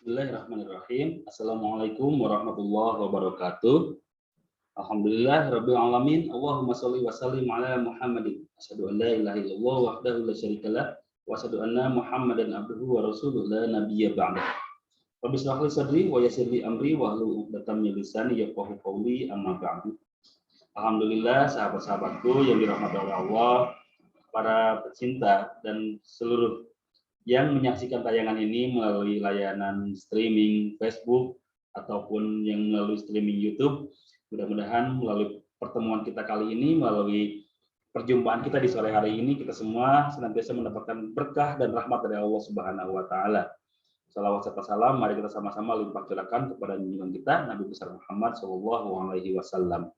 Bismillahirrahmanirrahim. Assalamualaikum warahmatullahi wabarakatuh. Alhamdulillah rabbil alamin. Allahumma shalli wa sallim ala Muhammadin. Asyhadu an la ilaha illallah wahdahu la syarikalah wa asyhadu anna Muhammadan abduhu wa rasuluhu la nabiyya ba'dah. Rabbi shrah li sadri wa yassir li amri wa hlul 'uqdatam min lisani yafqahu qawli amma ba'du. Alhamdulillah sahabat-sahabatku yang dirahmati oleh Allah, para pecinta dan seluruh yang menyaksikan tayangan ini melalui layanan streaming Facebook ataupun yang melalui streaming YouTube. Mudah-mudahan melalui pertemuan kita kali ini, melalui perjumpaan kita di sore hari ini, kita semua senantiasa mendapatkan berkah dan rahmat dari Allah Subhanahu wa taala. Salawat serta salam mari kita sama-sama limpah curahkan kepada junjungan kita Nabi besar Muhammad sallallahu alaihi wasallam.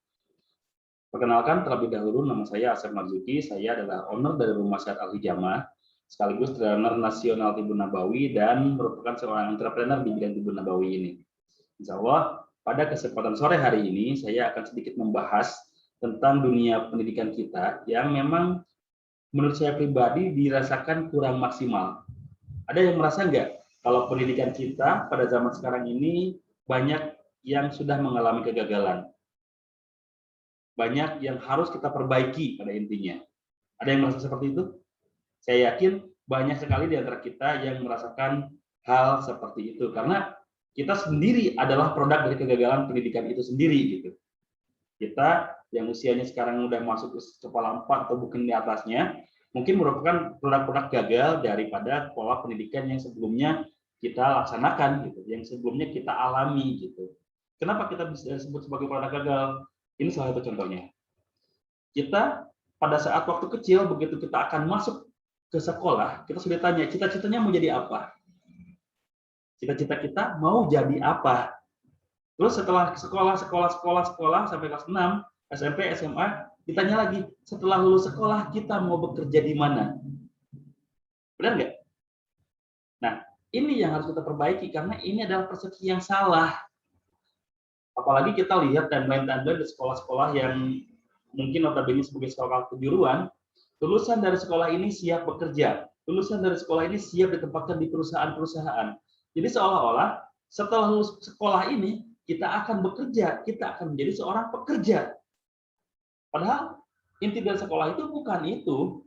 Perkenalkan terlebih dahulu, nama saya Asep Marzuki, saya adalah owner dari Rumah Sehat Al-Hijamah, sekaligus trainer nasional Tibun Nabawi dan merupakan seorang entrepreneur di bidang Tibun Nabawi ini. Insya Allah, pada kesempatan sore hari ini saya akan sedikit membahas tentang dunia pendidikan kita yang memang menurut saya pribadi dirasakan kurang maksimal. Ada yang merasa nggak kalau pendidikan kita pada zaman sekarang ini banyak yang sudah mengalami kegagalan? Banyak yang harus kita perbaiki pada intinya. Ada yang merasa seperti itu? Saya yakin banyak sekali di antara kita yang merasakan hal seperti itu karena kita sendiri adalah produk dari kegagalan pendidikan itu sendiri gitu. Kita yang usianya sekarang udah masuk ke kepala 4 atau mungkin di atasnya, mungkin merupakan produk-produk gagal daripada pola pendidikan yang sebelumnya kita laksanakan gitu, yang sebelumnya kita alami gitu. Kenapa kita bisa disebut sebagai produk gagal? Ini salah satu contohnya. Kita pada saat waktu kecil begitu kita akan masuk ke sekolah, kita sudah tanya, cita-citanya mau jadi apa? Cita-cita kita mau jadi apa? Terus setelah sekolah sampai kelas 6, SMP, SMA, ditanya lagi, setelah lulus sekolah kita mau bekerja di mana? Benar nggak? Nah, ini yang harus kita perbaiki karena ini adalah persepsi yang salah. Apalagi kita lihat timeline di sekolah-sekolah yang mungkin notabene sebagai sekolah kejuruan, lulusan dari sekolah ini siap bekerja, lulusan dari sekolah ini siap ditempatkan di perusahaan-perusahaan. Jadi seolah-olah setelah lulus sekolah ini, kita akan bekerja, kita akan menjadi seorang pekerja. Padahal inti dari sekolah itu bukan itu.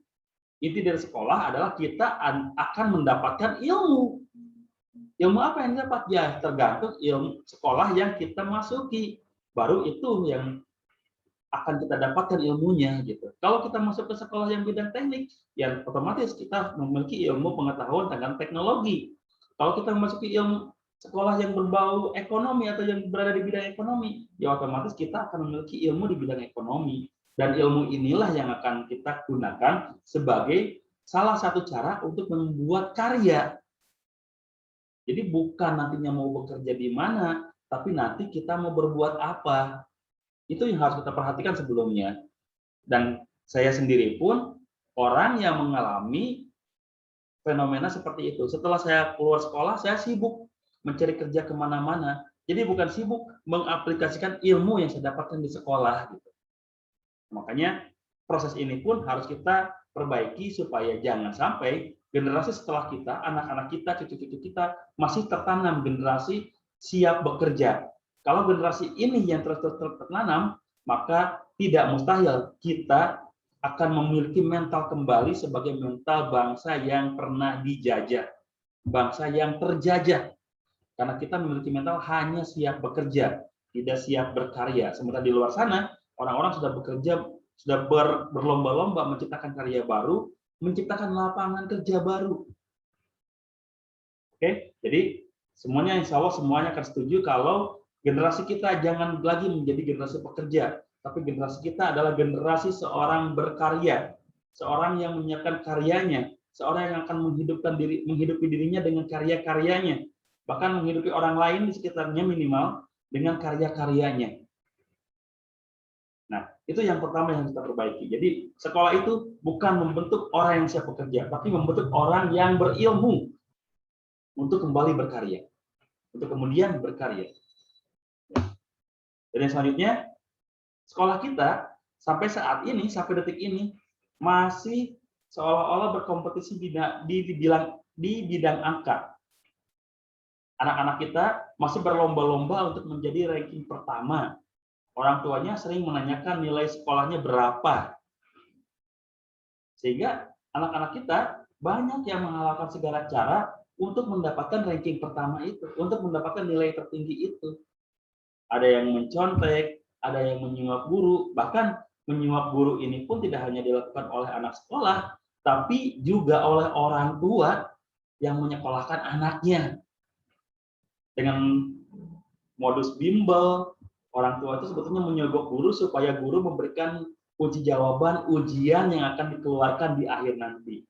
Inti dari sekolah adalah kita akan mendapatkan ilmu. Ilmu apa yang dapat? Ya tergantung ilmu sekolah yang kita masuki. Baru itu yang akan kita dapatkan ilmunya gitu. Kalau kita masuk ke sekolah yang bidang teknik, ya otomatis kita memiliki ilmu pengetahuan tentang teknologi. Kalau kita memasuki ilmu sekolah yang berbau ekonomi atau yang berada di bidang ekonomi, ya otomatis kita akan memiliki ilmu di bidang ekonomi. Dan ilmu inilah yang akan kita gunakan sebagai salah satu cara untuk membuat karya. Jadi bukan nantinya mau bekerja di mana, tapi nanti kita mau berbuat apa. Itu yang harus kita perhatikan sebelumnya. Dan saya sendiri pun orang yang mengalami fenomena seperti itu. Setelah saya keluar sekolah, saya sibuk mencari kerja kemana-mana. Jadi bukan sibuk mengaplikasikan ilmu yang saya dapatkan di sekolah. Gitu. Makanya proses ini pun harus kita perbaiki supaya jangan sampai generasi setelah kita, anak-anak kita, cucu-cucu kita masih tertanam generasi siap bekerja. Kalau generasi ini yang terus tertanam, maka tidak mustahil kita akan memiliki mental kembali sebagai mental bangsa yang pernah dijajah, bangsa yang terjajah. Karena kita memiliki mental hanya siap bekerja, tidak siap berkarya. Sementara di luar sana, orang-orang sudah bekerja, sudah berlomba-lomba menciptakan karya baru, menciptakan lapangan kerja baru. Oke, jadi semuanya insya Allah semuanya akan setuju kalau generasi kita jangan lagi menjadi generasi pekerja, tapi generasi kita adalah generasi seorang berkarya, seorang yang menyiapkan karyanya, seorang yang akan menghidupi dirinya dengan karya-karyanya, bahkan menghidupi orang lain di sekitarnya minimal dengan karya-karyanya. Nah, itu yang pertama yang kita perbaiki. Jadi, sekolah itu bukan membentuk orang yang siap bekerja, tapi membentuk orang yang berilmu untuk kembali berkarya, untuk kemudian berkarya. Dan yang selanjutnya, sekolah kita sampai saat ini, sampai detik ini, masih seolah-olah berkompetisi di bidang angka. Anak-anak kita masih berlomba-lomba untuk menjadi ranking pertama. Orang tuanya sering menanyakan nilai sekolahnya berapa. Sehingga anak-anak kita banyak yang menghalalkan segala cara untuk mendapatkan ranking pertama itu, untuk mendapatkan nilai tertinggi itu. Ada yang mencontek, ada yang menyuap guru, bahkan menyuap guru ini pun tidak hanya dilakukan oleh anak sekolah, tapi juga oleh orang tua yang menyekolahkan anaknya. Dengan modus bimbel, orang tua itu sebetulnya menyogok guru supaya guru memberikan uji jawaban ujian yang akan dikeluarkan di akhir nanti.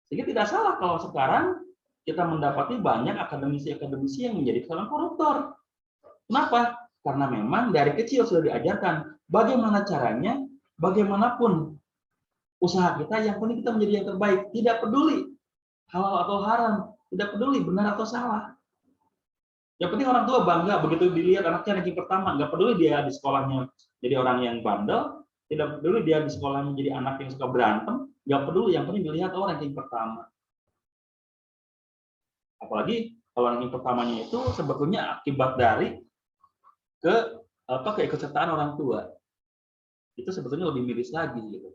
Sehingga tidak salah kalau sekarang kita mendapati banyak akademisi-akademisi yang menjadi calon koruptor. Kenapa? Karena memang dari kecil sudah diajarkan bagaimana caranya, bagaimanapun usaha kita, yang penting kita menjadi yang terbaik. Tidak peduli halal atau haram, tidak peduli benar atau salah. Yang penting orang tua bangga begitu dilihat anaknya ranking pertama, nggak peduli dia di sekolahnya jadi orang yang bandel, tidak peduli dia di sekolahnya jadi anak yang suka berantem, nggak peduli, yang penting dilihat ranking pertama. Apalagi kalau ranking pertamanya itu sebetulnya akibat dari keikutsertaan orang tua. Itu sebetulnya lebih miris lagi gitu.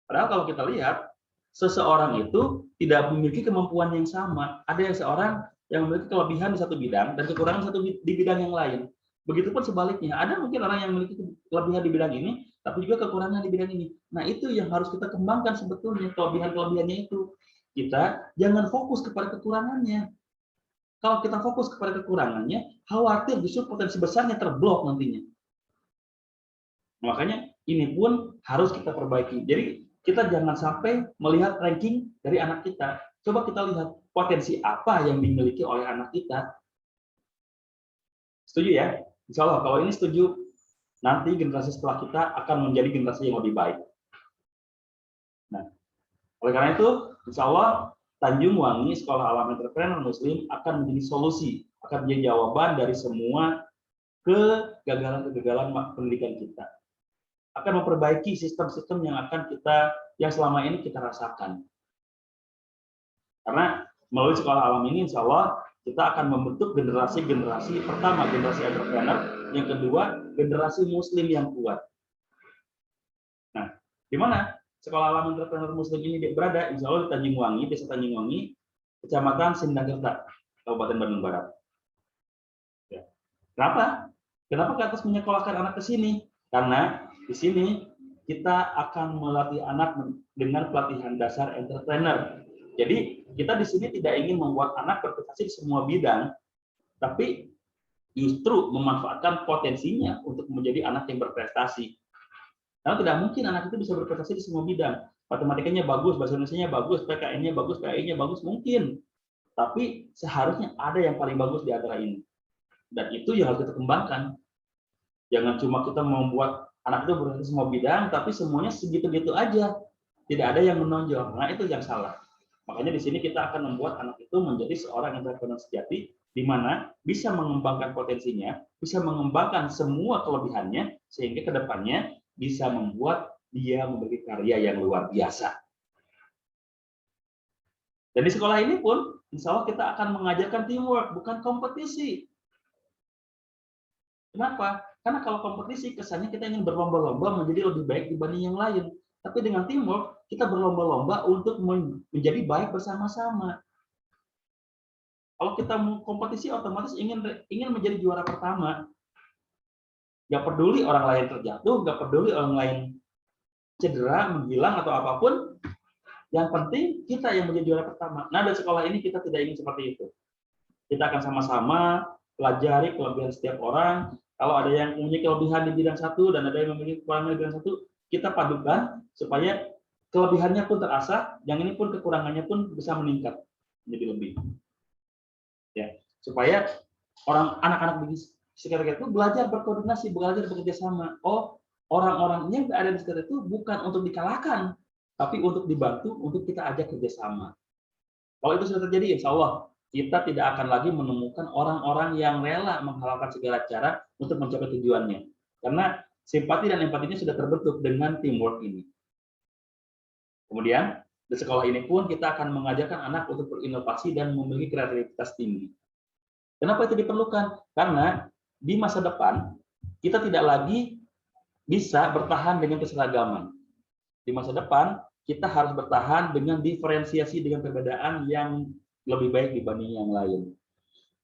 Padahal kalau kita lihat, seseorang itu tidak memiliki kemampuan yang sama. Ada yang seorang yang memiliki kelebihan di satu bidang dan kekurangan di bidang yang lain. Begitupun sebaliknya, ada mungkin orang yang memiliki kelebihan di bidang ini, tapi juga kekurangan di bidang ini. Nah, itu yang harus kita kembangkan sebetulnya, kelebihan-kelebihannya itu. Kita jangan fokus kepada kekurangannya. Kalau kita fokus kepada kekurangannya, khawatir justru potensi besarnya terblok nantinya. Makanya ini pun harus kita perbaiki. Jadi kita jangan sampai melihat ranking dari anak kita. Coba kita lihat potensi apa yang dimiliki oleh anak kita. Setuju ya? Insya Allah kalau ini setuju, nanti generasi setelah kita akan menjadi generasi yang lebih baik. Nah, oleh karena itu, insya Allah Tanjung Wangi Sekolah Alam Entrepreneur Muslim akan menjadi solusi, akan menjadi jawaban dari semua kegagalan-kegagalan pendidikan kita. Akan memperbaiki sistem-sistem yang selama ini kita rasakan. Karena melalui Sekolah Alam ini, insya Allah kita akan membentuk generasi-generasi, pertama generasi entrepreneur, yang kedua generasi Muslim yang kuat. Nah, di mana Sekolah Alam Entrepreneur Muslim ini berada? Insya Allah di Tanjung Wangi, Desa Tanjung Wangi, Kecamatan Sindangkerta, Kabupaten Bandung Barat. Ya. Kenapa? Kenapa ke atas menyekolahkan anak ke sini? Karena di sini kita akan melatih anak dengan pelatihan dasar entrepreneur. Jadi kita di sini tidak ingin membuat anak berprestasi di semua bidang, tapi justru memanfaatkan potensinya untuk menjadi anak yang berprestasi. Karena tidak mungkin anak itu bisa berprestasi di semua bidang. Matematikanya bagus, bahasa Indonesianya bagus, PKN-nya bagus, PAI-nya bagus, mungkin. Tapi seharusnya ada yang paling bagus di antara ini. Dan itu yang harus kita kembangkan. Jangan cuma kita membuat anak itu berprestasi di semua bidang, tapi semuanya segitu-gitu aja. Tidak ada yang menonjol. Nah, itu yang salah. Makanya di sini kita akan membuat anak itu menjadi seorang entrepreneur sejati, di mana bisa mengembangkan potensinya, bisa mengembangkan semua kelebihannya, sehingga ke depannya bisa membuat dia memiliki karya yang luar biasa. Dan di sekolah ini pun, insya Allah kita akan mengajarkan teamwork, bukan kompetisi. Kenapa? Karena kalau kompetisi, kesannya kita ingin berlomba-lomba menjadi lebih baik dibanding yang lain. Tapi dengan teamwork, kita berlomba-lomba untuk menjadi baik bersama-sama. Kalau kita mau kompetisi, otomatis ingin menjadi juara pertama. Gak peduli orang lain terjatuh, gak peduli orang lain cedera, menghilang, atau apapun. Yang penting kita yang menjadi juara pertama. Nah, di sekolah ini kita tidak ingin seperti itu. Kita akan sama-sama pelajari kelebihan setiap orang. Kalau ada yang memiliki kelebihan di bidang satu dan ada yang memiliki kekurangan di bidang satu, kita padukan supaya kelebihannya pun terasah, yang ini pun kekurangannya pun bisa meningkat menjadi lebih. Ya, supaya anak-anak di sekitar itu belajar berkoordinasi, belajar bekerja sama. Oh, orang-orang yang ada di sekitar itu bukan untuk dikalahkan, tapi untuk dibantu, untuk kita ajak kerjasama. Kalau itu sudah terjadi, insya Allah kita tidak akan lagi menemukan orang-orang yang rela menghalalkan segala cara untuk mencapai tujuannya. Karena simpati dan empatinya sudah terbentuk dengan teamwork ini. Kemudian, Di sekolah ini pun kita akan mengajarkan anak untuk berinovasi dan memiliki kreativitas tinggi. Kenapa itu diperlukan? Karena di masa depan kita tidak lagi bisa bertahan dengan keseragaman. Di masa depan kita harus bertahan dengan diferensiasi dengan perbedaan yang lebih baik dibanding yang lain.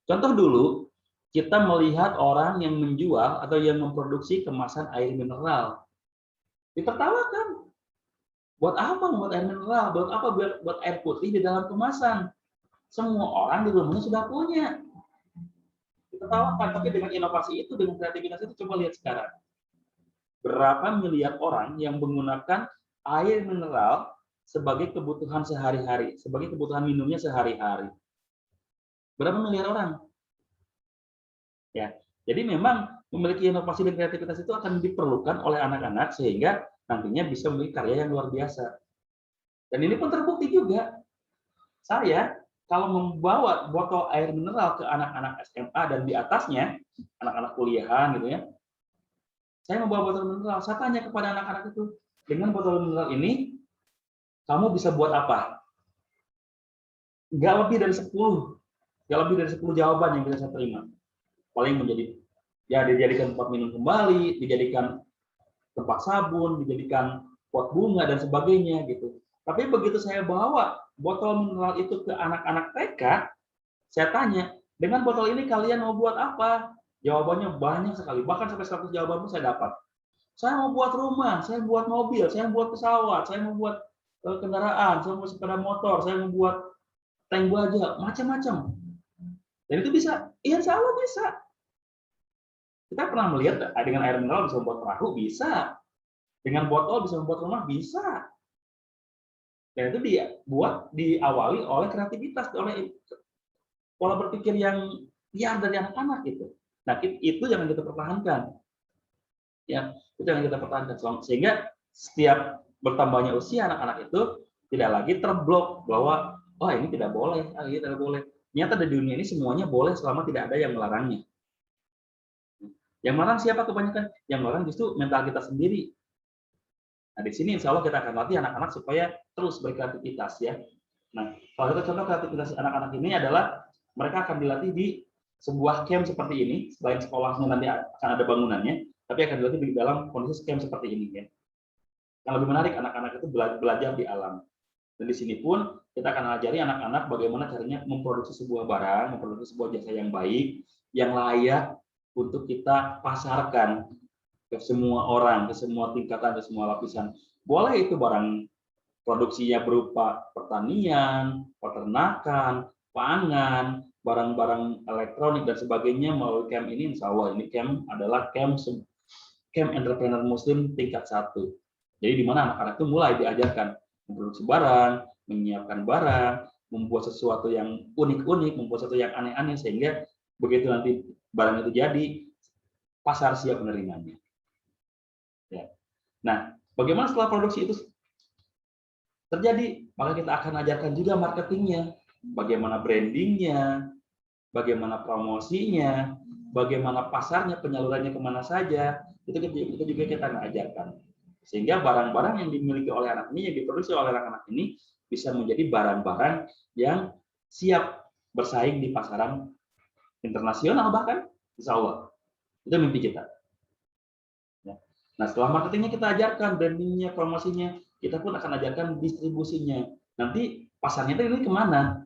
Contoh dulu, kita melihat orang yang menjual atau yang memproduksi kemasan air mineral. Ditertawakan. Buat apa membuat air mineral? Buat apa buat air putih di dalam kemasan? Semua orang di rumahnya sudah punya. Ditertawakan, tapi dengan inovasi itu, dengan kreativitas itu, coba lihat sekarang. Berapa miliar orang yang menggunakan air mineral sebagai kebutuhan sehari-hari, sebagai kebutuhan minumnya sehari-hari. Berapa miliar orang? Ya, jadi memang memiliki inovasi dan kreativitas itu akan diperlukan oleh anak-anak sehingga nantinya bisa memiliki karya yang luar biasa. Dan ini pun terbukti juga. Saya kalau membawa botol air mineral ke anak-anak SMA dan di atasnya, anak-anak kuliahan gitu ya, saya membawa botol mineral, saya tanya kepada anak-anak itu, dengan botol mineral ini, kamu bisa buat apa? Nggak lebih dari 10, nggak lebih dari 10 jawaban yang bisa saya terima. Paling menjadi, ya dijadikan tempat minum kembali, dijadikan tempat sabun, dijadikan pot bunga, dan sebagainya gitu. Tapi begitu saya bawa botol mineral itu ke anak-anak TK, saya tanya, dengan botol ini kalian mau buat apa? Jawabannya banyak sekali, bahkan sampai 100 jawaban pun saya dapat. Saya mau buat rumah, saya mau buat mobil, saya mau buat pesawat, saya mau buat kendaraan, saya mau buat sepeda motor, saya mau buat tank baja, macam-macam. Dan itu bisa, iya insya Allah bisa. Kita pernah melihat dengan air mineral bisa membuat perahu, bisa. Dengan botol bisa membuat rumah, bisa. Dan itu diawali oleh kreativitas, oleh pola berpikir yang liar dari anak-anak gitu. Nah, itu yang kita pertahankan. Ya, itu yang kita pertahankan. Sehingga setiap bertambahnya usia anak-anak itu tidak lagi terblok bahwa oh ini tidak boleh, ini tidak boleh. Ternyata di dunia ini semuanya boleh selama tidak ada yang melarangnya. Yang melarang siapa kebanyakan? Yang melarang justru mental kita sendiri. Nah, di sini insya Allah kita akan latih anak-anak supaya terus berkreativitas ya. Nah, kalau kita contoh kreativitas anak-anak ini adalah mereka akan dilatih di sebuah camp seperti ini, selain sekolahnya nanti akan ada bangunannya, tapi akan dilatih di dalam kondisi camp seperti ini ya. Yang lebih menarik, anak-anak itu belajar di alam. Dan di sini pun kita akan ajari anak-anak bagaimana caranya memproduksi sebuah barang, memproduksi sebuah jasa yang baik, yang layak untuk kita pasarkan ke semua orang, ke semua tingkatan, ke semua lapisan. Boleh itu barang produksinya berupa pertanian, peternakan, pangan, barang-barang elektronik dan sebagainya melalui camp ini. Insya Allah ini camp adalah camp entrepreneur muslim tingkat 1. Jadi di mana anak-anak itu mulai diajarkan memproduksi barang, menyiapkan barang, membuat sesuatu yang unik-unik, membuat sesuatu yang aneh-aneh, sehingga begitu nanti barang itu jadi, pasar siap menerimanya. Ya. Nah, bagaimana setelah produksi itu terjadi? Maka kita akan ajarkan juga marketingnya, bagaimana brandingnya, bagaimana promosinya, bagaimana pasarnya, penyalurannya kemana saja, itu juga kita ajarkan. Sehingga barang-barang yang dimiliki oleh anak ini, yang diproduksi oleh anak-anak ini, bisa menjadi barang-barang yang siap bersaing di pasaran internasional bahkan, insya Allah. Itu mimpi kita. Nah, setelah marketingnya kita ajarkan, brandingnya, promosinya, kita pun akan ajarkan distribusinya. Nanti pasarnya itu ini kemana?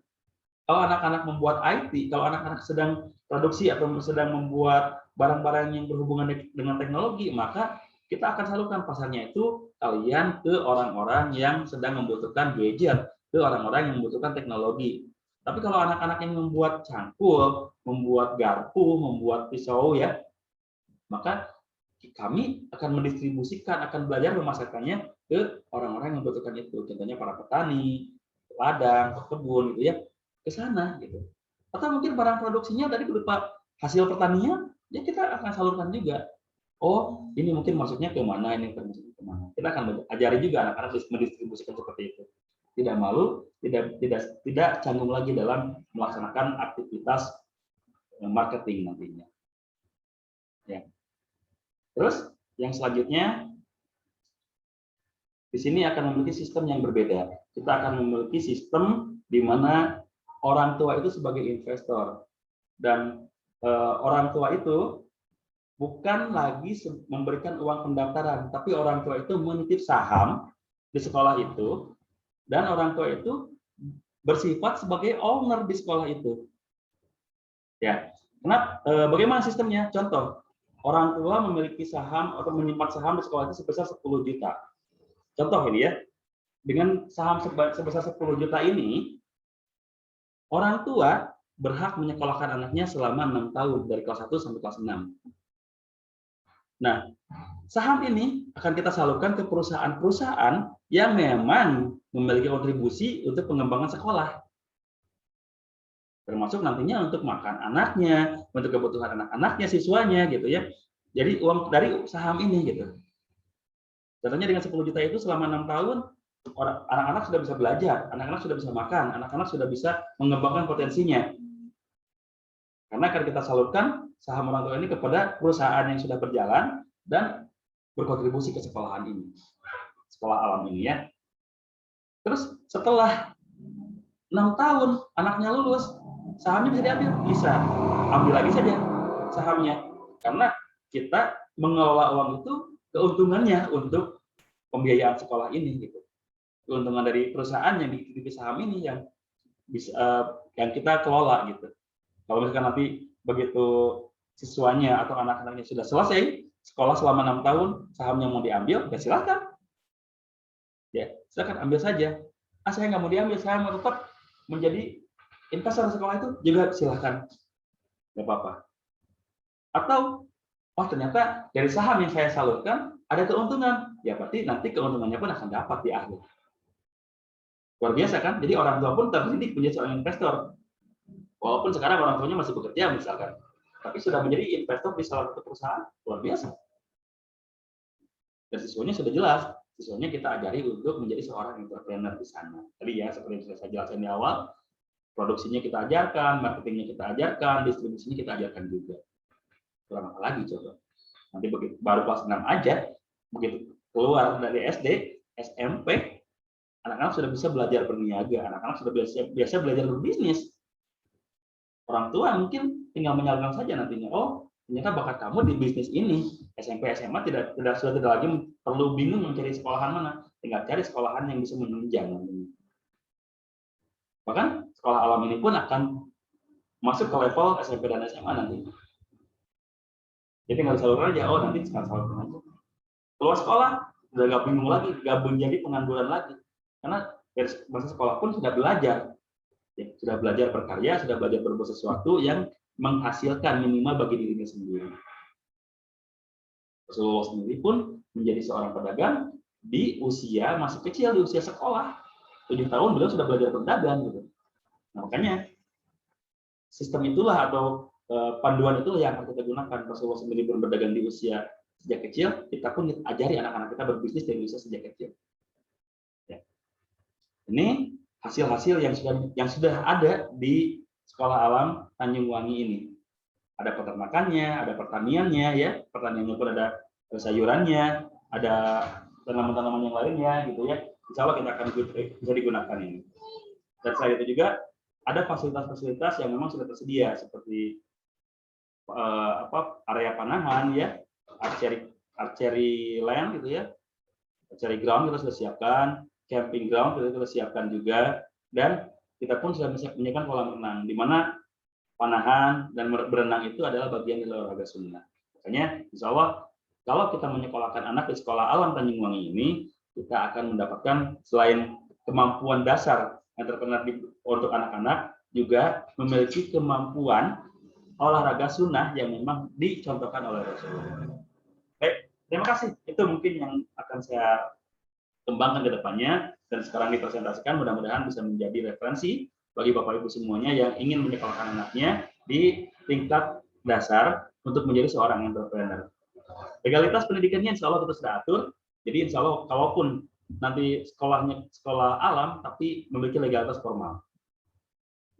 Kalau anak-anak membuat IT, kalau anak-anak sedang produksi atau sedang membuat barang-barang yang berhubungan dengan teknologi, maka kita akan salurkan pasarnya itu kalian ke orang-orang yang sedang membutuhkan gadget, ke orang-orang yang membutuhkan teknologi. Tapi kalau anak-anak yang membuat cangkul, membuat garpu, membuat pisau ya, maka kami akan mendistribusikan, akan belajar memasarkannya ke orang-orang yang membutuhkan itu. Contohnya para petani, ladang, pekebun gitu ya, ke sana gitu. Atau mungkin barang produksinya dari berupa hasil pertanian, ya kita akan salurkan juga. Oh, ini mungkin maksudnya ke mana, ini maksudnya ke mana. Kita akan ajari juga anak-anak mendistribusikan seperti itu. Tidak malu, tidak canggung lagi dalam melaksanakan aktivitas marketing nantinya. Ya. Terus yang selanjutnya di sini akan memiliki sistem yang berbeda. Kita akan memiliki sistem di mana orang tua itu sebagai investor, dan orang tua itu bukan lagi memberikan uang pendaftaran, tapi orang tua itu menitip saham di sekolah itu, dan orang tua itu bersifat sebagai owner di sekolah itu. Ya, kenapa? Bagaimana sistemnya? Contoh, orang tua memiliki saham atau menyimpan saham di sekolah itu sebesar 10 juta. Contoh ini ya, dengan saham sebesar 10 juta ini, orang tua berhak menyekolahkan anaknya selama 6 tahun, dari kelas 1 sampai kelas 6. Nah, saham ini akan kita salurkan ke perusahaan-perusahaan yang memang memiliki kontribusi untuk pengembangan sekolah. Termasuk nantinya untuk makan anaknya, untuk kebutuhan anak-anaknya, siswanya gitu ya. Jadi uang dari saham ini gitu. Contohnya dengan 10 juta itu selama 6 tahun, anak-anak sudah bisa belajar, anak-anak sudah bisa makan, anak-anak sudah bisa mengembangkan potensinya. Karena akan kita salurkan saham orang tua ini kepada perusahaan yang sudah berjalan dan berkontribusi ke sekolahan ini, sekolah alam ini ya. Terus setelah 6 tahun anaknya lulus, sahamnya bisa diambil? Bisa. Ambil lagi saja sahamnya. Karena kita mengelola uang itu keuntungannya untuk pembiayaan sekolah ini gitu. Keuntungan dari perusahaan yang dititipi saham ini yang bisa yang kita kelola gitu. Kalau misalkan nanti begitu siswanya atau anak-anaknya sudah selesai sekolah selama 6 tahun, sahamnya mau diambil, ya silakan. Ya, silakan ambil saja. Saya nggak mau diambil, saya mau tetap menjadi investor di sekolah itu, juga silakan. Nggak apa-apa. Atau, oh ternyata dari saham yang saya salurkan ada keuntungan. Ya berarti nanti keuntungannya pun akan dapat di akhir. Luar biasa kan? Jadi orang tua pun terdidik menjadi seorang investor. Walaupun sekarang orang tuanya masih bekerja misalkan, tapi sudah menjadi investor di salah satu perusahaan, luar biasa. Dan siswanya sudah jelas, siswanya kita ajari untuk menjadi seorang entrepreneur di sana. Tadi ya, seperti yang sudah saya jelaskan di awal, produksinya kita ajarkan, marketingnya kita ajarkan, distribusinya kita ajarkan juga. Kurang apa lagi coba? Nanti begitu baru kelas 6 aja, begitu keluar dari SD, SMP, anak-anak sudah bisa belajar berniaga, anak-anak sudah biasa belajar berbisnis. Orang tua mungkin tinggal menyalurkan saja nantinya, oh ternyata bakat kamu di bisnis ini. SMP SMA sudah tidak lagi perlu bingung mencari sekolahan mana, tinggal cari sekolahan yang bisa menunjang nantinya. Bahkan sekolah alam ini pun akan masuk ke level SMP dan SMA nanti. Jadi nggak disalurkan aja, oh nanti sekarang salurkan aja. Keluar sekolah udah nggak bingung lagi, nggak menjadi pengangguran lagi, karena dari masa sekolah pun sudah belajar. Ya, sudah belajar berkarya, sudah belajar berbuat sesuatu yang menghasilkan minimal bagi dirinya sendiri. Rasulullah sendiri pun menjadi seorang pedagang di usia masih kecil, di usia sekolah. 7 tahun beliau sudah belajar berdagang gitu. Nah, makanya sistem itulah atau panduan itulah yang akan kita gunakan. Rasulullah sendiri pun berdagang di usia sejak kecil, kita pun ajari anak-anak kita berbisnis dari usia sejak kecil. Ya. Ini hasil-hasil yang sudah ada di Sekolah Alam Tanjung Wangi ini. Ada peternakannya, ada pertaniannya, ya, pertaniannya pun ada sayurannya, ada tanaman-tanaman yang lainnya, gitu ya. Insya Allah kita akan bisa digunakan ini. Dan selain itu juga ada fasilitas-fasilitas yang memang sudah tersedia seperti area panahan, ya, archery land, gitu ya, archery ground kita sudah siapkan. Camping ground kita siapkan juga, dan kita pun sudah menyiapkan kolam renang, di mana panahan dan berenang itu adalah bagian dari olahraga sunnah. Makanya, insya Allah, kalau kita menyekolahkan anak di Sekolah Alam Tanjung Wangi ini, kita akan mendapatkan selain kemampuan dasar entrepreneur untuk anak-anak, juga memiliki kemampuan olahraga sunnah yang memang dicontohkan oleh Rasulullah. Baik, terima kasih. Itu mungkin yang akan saya kembangkan ke depannya, dan sekarang dipresentasikan, mudah-mudahan bisa menjadi referensi bagi Bapak Ibu semuanya yang ingin menyekolahkan anaknya di tingkat dasar untuk menjadi seorang entrepreneur. Legalitas pendidikannya insya Allah kita sudah atur, jadi insya Allah kalaupun nanti sekolahnya sekolah alam tapi memiliki legalitas formal,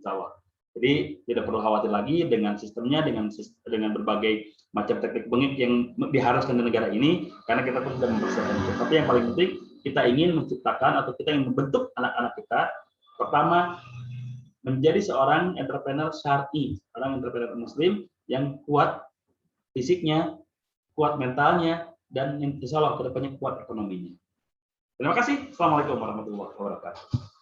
insya Allah. Jadi tidak perlu khawatir lagi dengan sistemnya, dengan berbagai macam teknik bengek yang diharuskan di negara ini, karena kita pun sudah mempersiapkan itu. Tapi yang paling penting kita ingin menciptakan atau kita ingin membentuk anak-anak kita, pertama menjadi seorang entrepreneur syar'i, seorang entrepreneur muslim yang kuat fisiknya, kuat mentalnya, dan insya Allah kedepannya kuat ekonominya. Terima kasih. Assalamualaikum warahmatullahi wabarakatuh.